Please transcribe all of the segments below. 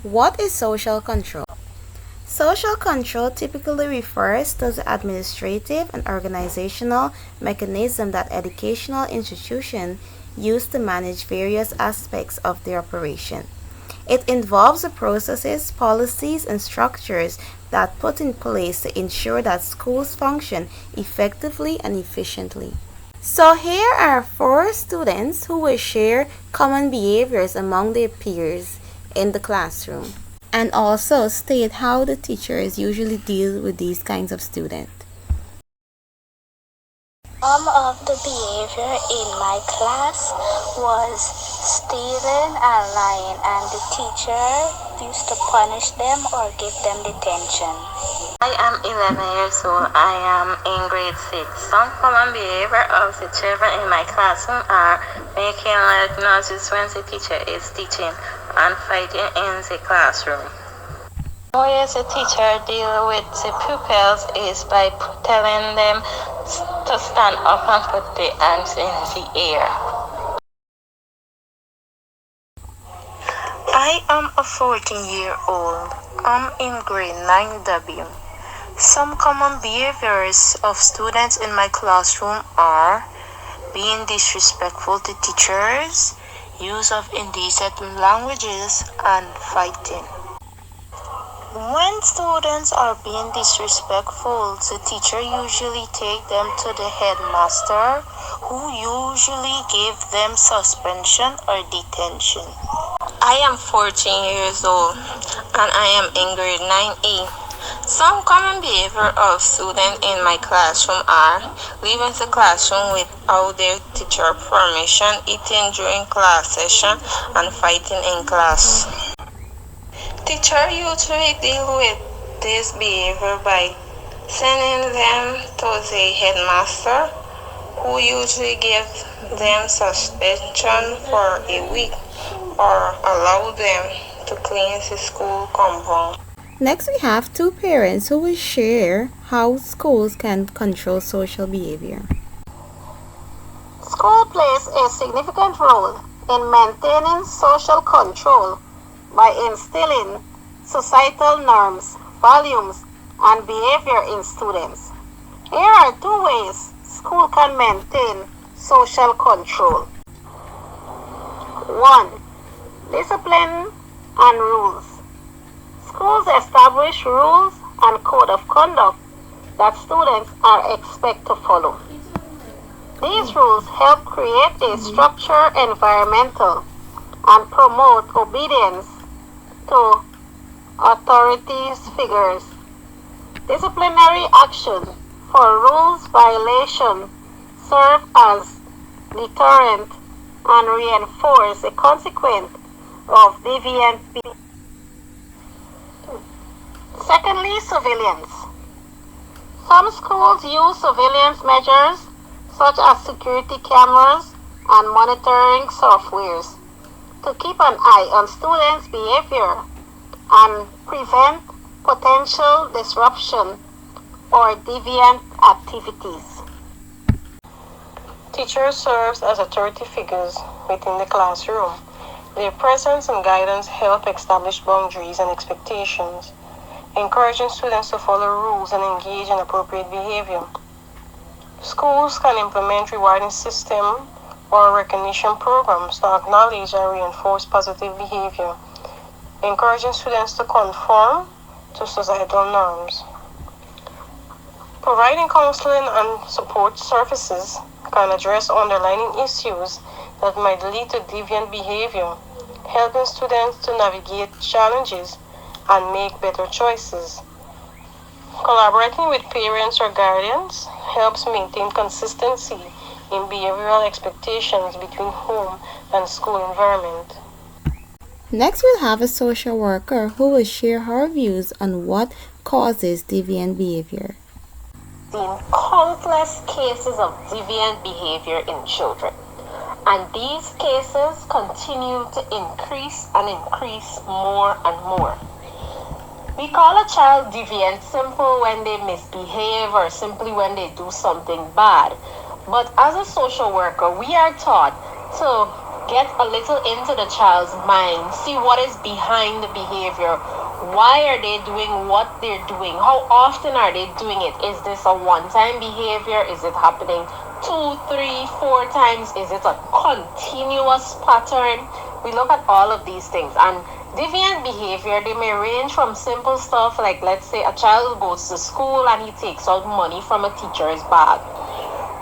What is social control? Social control typically refers to the administrative and organizational mechanism that educational institutions use to manage various aspects of their operation. It involves the processes, policies, and structures that put in place to ensure that schools function effectively and efficiently. So here are four students who will share common behaviors among their peers in the classroom and also state how the teachers usually deal with these kinds of students. Some of the behavior in my class was stealing and lying, and the teacher used to punish them or give them detention. I am 11 years old. I am in grade 6. Some common behavior of the children in my classroom are making loud noises when the teacher is teaching and fighting in the classroom. The way the teacher deals with the pupils is by telling them to stand up and put their hands in the air. I am a 14-year-old. I'm in grade 9W. Some common behaviors of students in my classroom are being disrespectful to teachers, use of indecent languages, and fighting. When students are being disrespectful, the teacher usually takes them to the headmaster, who usually gives them suspension or detention. I am 14 years old and I am in grade 9A. Some common behavior of students in my classroom are leaving the classroom without their teacher permission, eating during class session, and fighting in class. Teachers usually deal with this behavior by sending them to the headmaster, who usually gives them suspension for a week or allow them to clean the school compound. Next, we have two parents who will share how schools can control social behavior. School plays a significant role in maintaining social control by instilling societal norms, values, and behavior in students. Here are two ways school can maintain social control. 1. Discipline and rules. Schools establish rules and code of conduct that students are expected to follow. These rules help create a structured environmental and promote obedience to authorities figures. Disciplinary action for rules violation serve as deterrent and reinforce a consequence of deviant behavior. Secondly, surveillance. Some schools use surveillance measures such as security cameras and monitoring softwares to keep an eye on students' behavior and prevent potential disruption or deviant activities. Teachers serve as authority figures within the classroom. Their presence and guidance help establish boundaries and expectations, encouraging students to follow rules and engage in appropriate behavior. Schools can implement rewarding system or recognition programs to acknowledge and reinforce positive behavior, encouraging students to conform to societal norms. Providing counseling and support services can address underlying issues that might lead to deviant behavior, helping students to navigate challenges and make better choices. Collaborating with parents or guardians helps maintain consistency in behavioral expectations between home and school environment. Next, we'll have a social worker who will share her views on what causes deviant behavior. Seen countless cases of deviant behavior in children, and these cases continue to increase and increase more and more. We call a child deviant simple when they misbehave or simply when they do something bad. But as a social worker, we are taught to get a little into the child's mind, see what is behind the behavior. Why are they doing what they're doing? How often are they doing it? Is this a one-time behavior? Is it happening 2, 3, 4 times? Is it a continuous pattern? We look at all of these things. And deviant behavior, they may range from simple stuff like, let's say a child goes to school and he takes out money from a teacher's bag.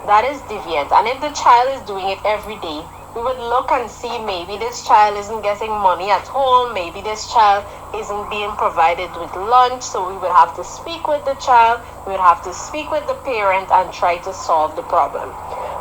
That is deviant. And if the child is doing it every day, we would look and see maybe this child isn't getting money at home, maybe this child isn't being provided with lunch, so we would have to speak with the child, we would have to speak with the parent and try to solve the problem.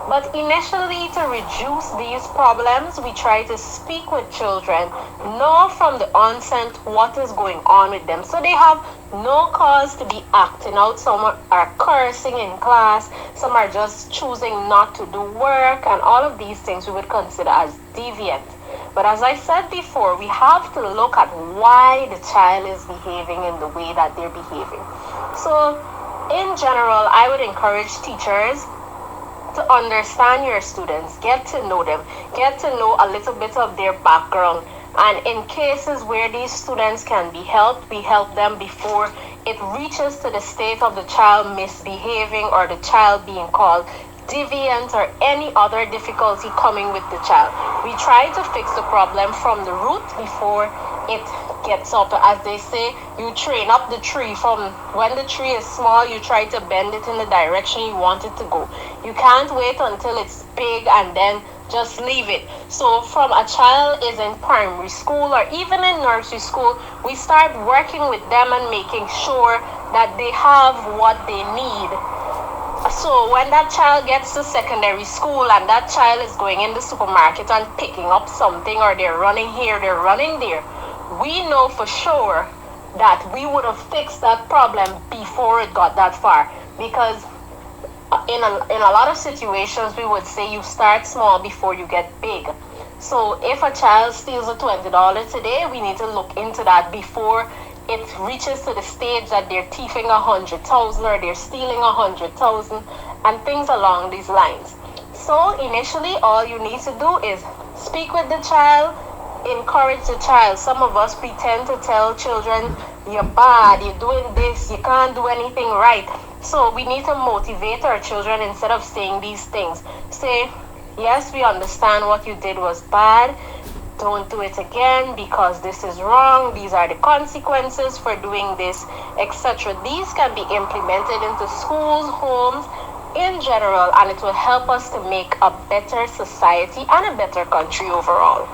But initially, to reduce these problems, we try to speak with children, know from the onset what is going on with them, so they have no cause to be acting out. Some are cursing in class, some are just choosing not to do work, and all of these things we would consider as deviant. But as I said before, we have to look at why the child is behaving in the way that they're behaving. So, in general, I would encourage teachers to understand your students, get to know them, get to know a little bit of their background. And in cases where these students can be helped, we help them before it reaches to the state of the child misbehaving or the child being called deviant or any other difficulty coming with the child. We try to fix the problem from the root before it gets up. As they say, you train up the tree. From when the tree is small, you try to bend it in the direction you want it to go. You can't wait until it's big and then just leave it. So from a child is in primary school or even in nursery school, we start working with them and making sure that they have what they need. So when that child gets to secondary school and that child is going in the supermarket and picking up something, or they're running here, they're running there, we know for sure that we would have fixed that problem before it got that far. Because in a lot of situations, we would say you start small before you get big. So if a child steals a $20 today, we need to look into that before it reaches to the stage that they're thieving 100,000 or they're stealing 100,000 and things along these lines. So initially, all you need to do is speak with the child, encourage the child. Some of us pretend to tell children, you're bad, you're doing this, you can't do anything right. So we need to motivate our children instead of saying these things. Say, yes, we understand what you did was bad. Don't do it again because this is wrong. These are the consequences for doing this, etc. These can be implemented into schools, homes, in general, and it will help us to make a better society and a better country overall.